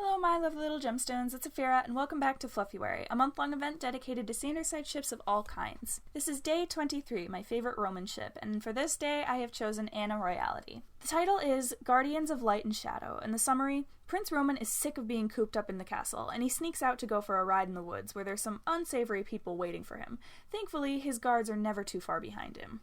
Hello, my lovely little gemstones, it's Afira, and welcome back to Fluffuary, a month-long event dedicated to standard-side ships of all kinds. This is day 23, my favorite Roman ship, and for this day I have chosen Anaroyality. The title is Guardians of Light and Shadow, and the summary: Prince Roman is sick of being cooped up in the castle, and he sneaks out to go for a ride in the woods where there's some unsavory people waiting for him. Thankfully, his guards are never too far behind him.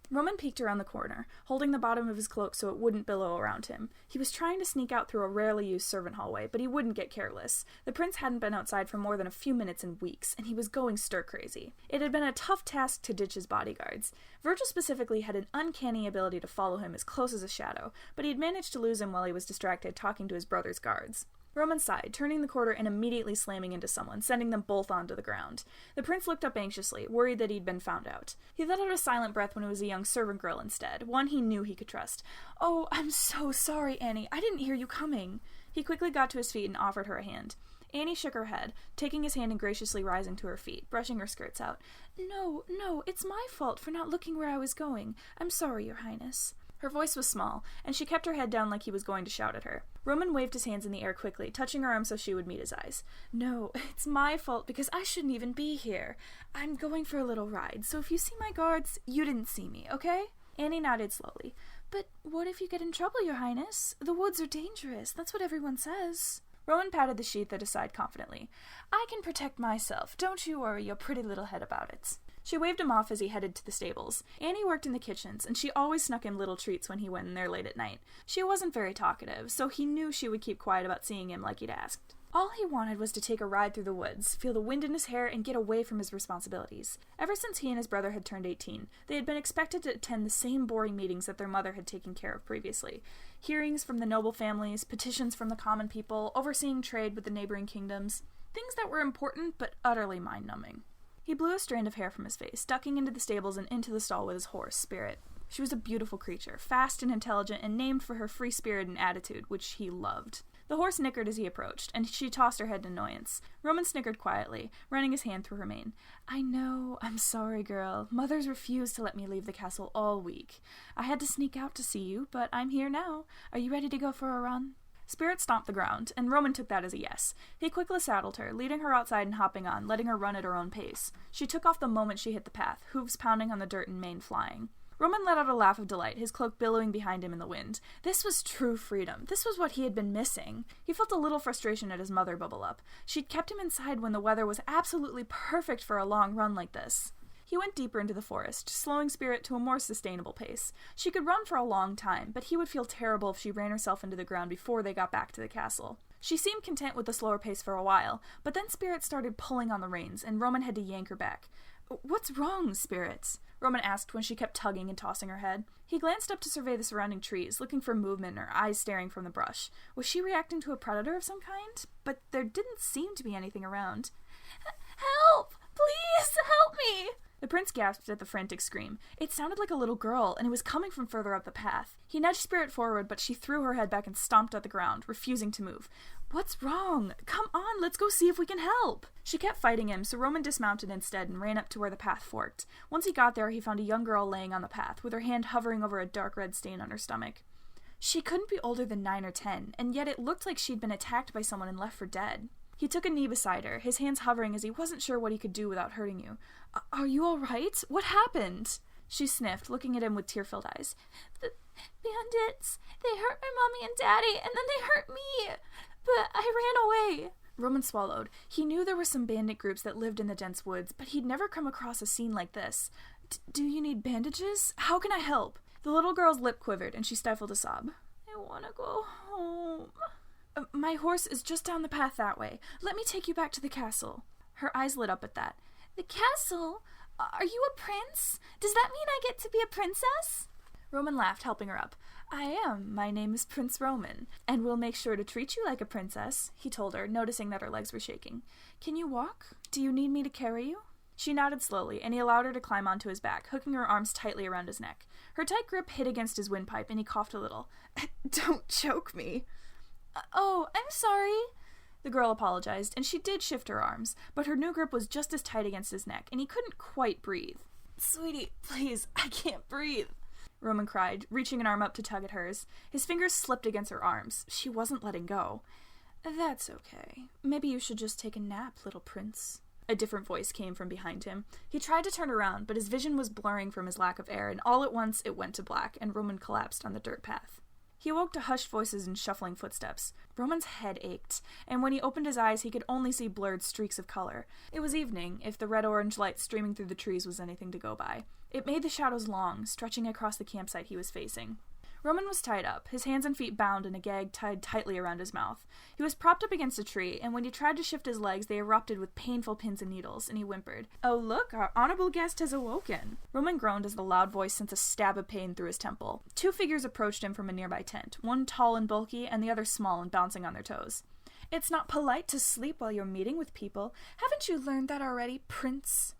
Roman peeked around the corner, holding the bottom of his cloak so it wouldn't billow around him. He was trying to sneak out through a rarely used servant hallway, but he wouldn't get careless. The prince hadn't been outside for more than a few minutes in weeks, and he was going stir-crazy. It had been a tough task to ditch his bodyguards. Virgil specifically had an uncanny ability to follow him as close as a shadow, but he'd managed to lose him while he was distracted talking to his brother's guards. Roman sighed, turning the corner and immediately slamming into someone, sending them both onto the ground. The prince looked up anxiously, worried that he'd been found out. He let out a silent breath when it was a young servant girl instead, one he knew he could trust. "Oh, I'm so sorry, Annie. I didn't hear you coming." He quickly got to his feet and offered her a hand. Annie shook her head, taking his hand and graciously rising to her feet, brushing her skirts out. No, it's my fault for not looking where I was going. I'm sorry, Your Highness." Her voice was small, and she kept her head down like he was going to shout at her. Roman waved his hands in the air quickly, touching her arm so she would meet his eyes. "No, it's my fault because I shouldn't even be here. I'm going for a little ride, so if you see my guards, you didn't see me, okay?" Annie nodded slowly. "But what if you get in trouble, Your Highness? The woods are dangerous. That's what everyone says." Roman patted the sheath at his side confidently. "I can protect myself. Don't you worry your pretty little head about it." She waved him off as he headed to the stables. Annie worked in the kitchens, and she always snuck him little treats when he went in there late at night. She wasn't very talkative, so he knew she would keep quiet about seeing him like he'd asked. All he wanted was to take a ride through the woods, feel the wind in his hair, and get away from his responsibilities. Ever since he and his brother had turned 18, they had been expected to attend the same boring meetings that their mother had taken care of previously. Hearings from the noble families, petitions from the common people, overseeing trade with the neighboring kingdoms. Things that were important, but utterly mind-numbing. He blew a strand of hair from his face, ducking into the stables and into the stall with his horse, Spirit. She was a beautiful creature, fast and intelligent, and named for her free spirit and attitude, which he loved. The horse nickered as he approached, and she tossed her head in annoyance. Roman snickered quietly, running his hand through her mane. "I know, I'm sorry, girl. Mother's refused to let me leave the castle all week. I had to sneak out to see you, but I'm here now. Are you ready to go for a run?" Spirit stomped the ground, and Roman took that as a yes. He quickly saddled her, leading her outside and hopping on, letting her run at her own pace. She took off the moment she hit the path, hooves pounding on the dirt and mane flying. Roman let out a laugh of delight, his cloak billowing behind him in the wind. This was true freedom. This was what he had been missing. He felt a little frustration at his mother bubble up. She'd kept him inside when the weather was absolutely perfect for a long run like this. He went deeper into the forest, slowing Spirit to a more sustainable pace. She could run for a long time, but he would feel terrible if she ran herself into the ground before they got back to the castle. She seemed content with the slower pace for a while, but then Spirit started pulling on the reins, and Roman had to yank her back. "What's wrong, Spirit?" Roman asked when she kept tugging and tossing her head. He glanced up to survey the surrounding trees, looking for movement, her eyes staring from the brush. Was she reacting to a predator of some kind? But there didn't seem to be anything around. "Help! Please help me!" The prince gasped at the frantic scream. It sounded like a little girl, and it was coming from further up the path. He nudged Spirit forward, but she threw her head back and stomped at the ground, refusing to move. "What's wrong? Come on, let's go see if we can help!" She kept fighting him, so Roman dismounted instead and ran up to where the path forked. Once he got there, he found a young girl laying on the path, with her hand hovering over a dark red stain on her stomach. She couldn't be older than 9 or 10, and yet it looked like she'd been attacked by someone and left for dead. He took a knee beside her, his hands hovering as he wasn't sure what he could do without hurting you. "Are you all right? What happened?" She sniffed, looking at him with tear-filled eyes. "The bandits, they hurt my mommy and daddy, and then they hurt me, but I ran away." Roman swallowed. He knew there were some bandit groups that lived in the dense woods, but he'd never come across a scene like this. Do you need bandages? How can I help?" The little girl's lip quivered, and she stifled a sob. "I want to go home." My horse is just down the path that way. Let me take you back to the castle." Her eyes lit up at that. "The castle? Are you a prince? Does that mean I get to be a princess?" Roman laughed, helping her up. "I am. My name is Prince Roman, and we'll make sure to treat you like a princess," he told her, noticing that her legs were shaking. "Can you walk? Do you need me to carry you?" She nodded slowly, and he allowed her to climb onto his back, hooking her arms tightly around his neck. Her tight grip hit against his windpipe, and he coughed a little. "Don't choke me." "Oh, I'm sorry." The girl apologized, and she did shift her arms, but her new grip was just as tight against his neck, and he couldn't quite breathe. "Sweetie, please, I can't breathe." Roman cried, reaching an arm up to tug at hers. His fingers slipped against her arms. She wasn't letting go. That's okay. Maybe you should just take a nap, little prince. A different voice came from behind him. He tried to turn around, but his vision was blurring from his lack of air, and all at once it went to black, and Roman collapsed on the dirt path. He awoke to hushed voices and shuffling footsteps. Roman's head ached, and when he opened his eyes, he could only see blurred streaks of color. It was evening, if the red-orange light streaming through the trees was anything to go by. It made the shadows long, stretching across the campsite he was facing. Roman was tied up, his hands and feet bound in a gag tied tightly around his mouth. He was propped up against a tree, and when he tried to shift his legs, they erupted with painful pins and needles, and he whimpered, "Oh look, our honorable guest has awoken." Roman groaned as the loud voice sent a stab of pain through his temple. Two figures approached him from a nearby tent, one tall and bulky, and the other small and bouncing on their toes. "It's not polite to sleep while you're meeting with people. Haven't you learned that already, prince?"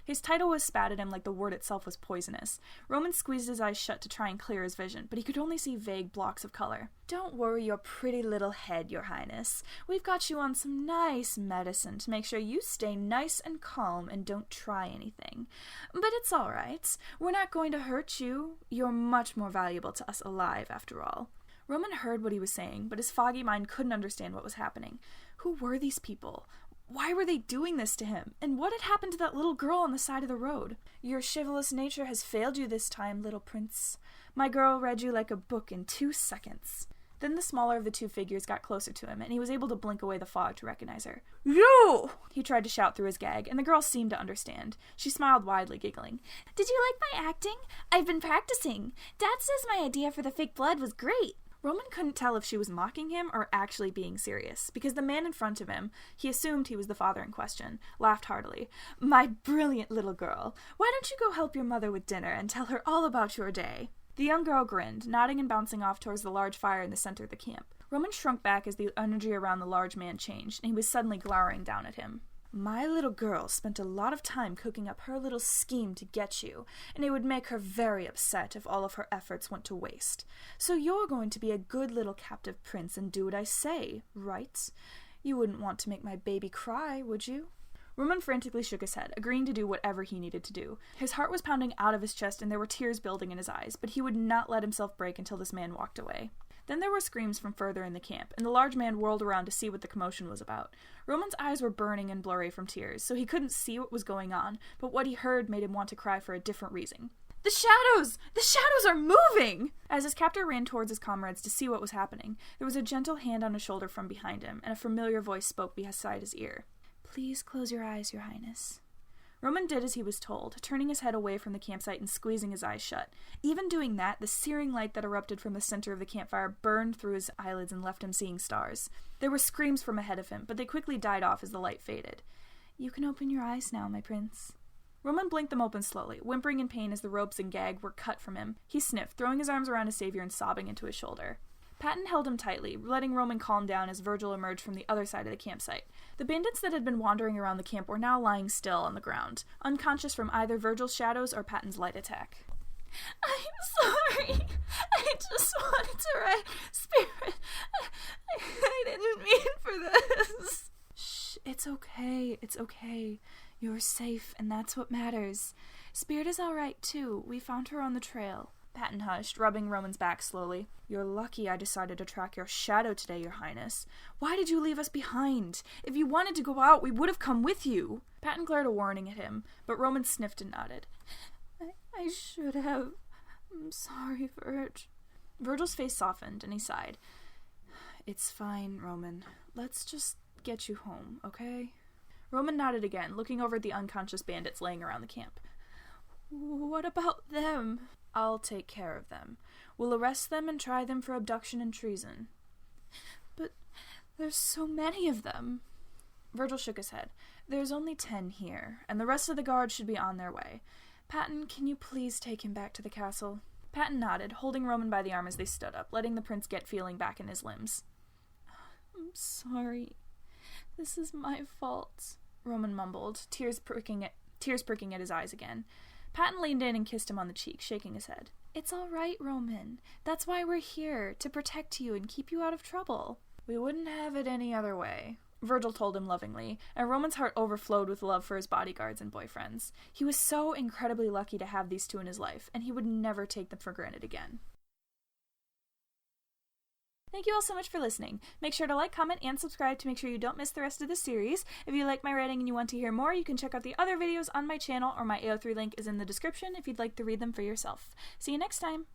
His title was spat at him like the word itself was poisonous. Roman squeezed his eyes shut to try and clear his vision, but he could only see vague blocks of color. "Don't worry your pretty little head, your highness. We've got you on some nice medicine to make sure you stay nice and calm and don't try anything. But it's all right. We're not going to hurt you. You're much more valuable to us alive, after all." Roman heard what he was saying, but his foggy mind couldn't understand what was happening. Who were these people? Why were they doing this to him? And what had happened to that little girl on the side of the road? "Your chivalrous nature has failed you this time, little prince. My girl read you like a book in 2 seconds. Then the smaller of the two figures got closer to him, and he was able to blink away the fog to recognize her. "You!" He tried to shout through his gag, and the girl seemed to understand. She smiled widely, giggling. "Did you like my acting? I've been practicing. Dad says my idea for the fake blood was great." Roman couldn't tell if she was mocking him or actually being serious, because the man in front of him, he assumed he was the father in question, laughed heartily. "My brilliant little girl. Why don't you go help your mother with dinner and tell her all about your day?" The young girl grinned, nodding and bouncing off towards the large fire in the center of the camp. Roman shrunk back as the energy around the large man changed, and he was suddenly glowering down at him. "My little girl spent a lot of time cooking up her little scheme to get you, and it would make her very upset if all of her efforts went to waste. So you're going to be a good little captive prince and do what I say, right? You wouldn't want to make my baby cry, would you?" Roman frantically shook his head, agreeing to do whatever he needed to do. His heart was pounding out of his chest and there were tears building in his eyes, but he would not let himself break until this man walked away. Then there were screams from further in the camp, and the large man whirled around to see what the commotion was about. Roman's eyes were burning and blurry from tears, so he couldn't see what was going on, but what he heard made him want to cry for a different reason. "The shadows! The shadows are moving!" As his captor ran towards his comrades to see what was happening, there was a gentle hand on his shoulder from behind him, and a familiar voice spoke beside his ear. "Please close your eyes, your highness." Roman did as he was told, turning his head away from the campsite and squeezing his eyes shut. Even doing that, the searing light that erupted from the center of the campfire burned through his eyelids and left him seeing stars. There were screams from ahead of him, but they quickly died off as the light faded. "You can open your eyes now, my prince." Roman blinked them open slowly, whimpering in pain as the ropes and gag were cut from him. He sniffed, throwing his arms around his savior and sobbing into his shoulder. Patton held him tightly, letting Roman calm down as Virgil emerged from the other side of the campsite. The bandits that had been wandering around the camp were now lying still on the ground, unconscious from either Virgil's shadows or Patton's light attack. "I'm sorry. I just wanted to ride Spirit. I didn't mean for this." "Shh, it's okay. It's okay. You're safe, and that's what matters. Spirit is all right, too. We found her on the trail." Patton hushed, rubbing Roman's back slowly. "You're lucky I decided to track your shadow today, your highness. Why did you leave us behind? If you wanted to go out, we would have come with you." Patton glared a warning at him, but Roman sniffed and nodded. I should have. I'm sorry, Virg." Virgil's face softened, and he sighed. "It's fine, Roman. Let's just get you home, okay?" Roman nodded again, looking over at the unconscious bandits laying around the camp. "What about them?" "I'll take care of them. We'll arrest them and try them for abduction and treason." "But there's so many of them." Virgil shook his head. "There's only 10 here, and the rest of the guard should be on their way. Patton, can you please take him back to the castle?" Patton nodded, holding Roman by the arm as they stood up, letting the prince get feeling back in his limbs. "I'm sorry. This is my fault," Roman mumbled, tears pricking at his eyes again. Patton leaned in and kissed him on the cheek, shaking his head. "It's all right, Roman. That's why we're here, to protect you and keep you out of trouble." "We wouldn't have it any other way," Virgil told him lovingly, and Roman's heart overflowed with love for his bodyguards and boyfriends. He was so incredibly lucky to have these two in his life, and he would never take them for granted again. Thank you all so much for listening. Make sure to like, comment, and subscribe to make sure you don't miss the rest of the series. If you like my writing and you want to hear more, you can check out the other videos on my channel, or my AO3 link is in the description if you'd like to read them for yourself. See you next time!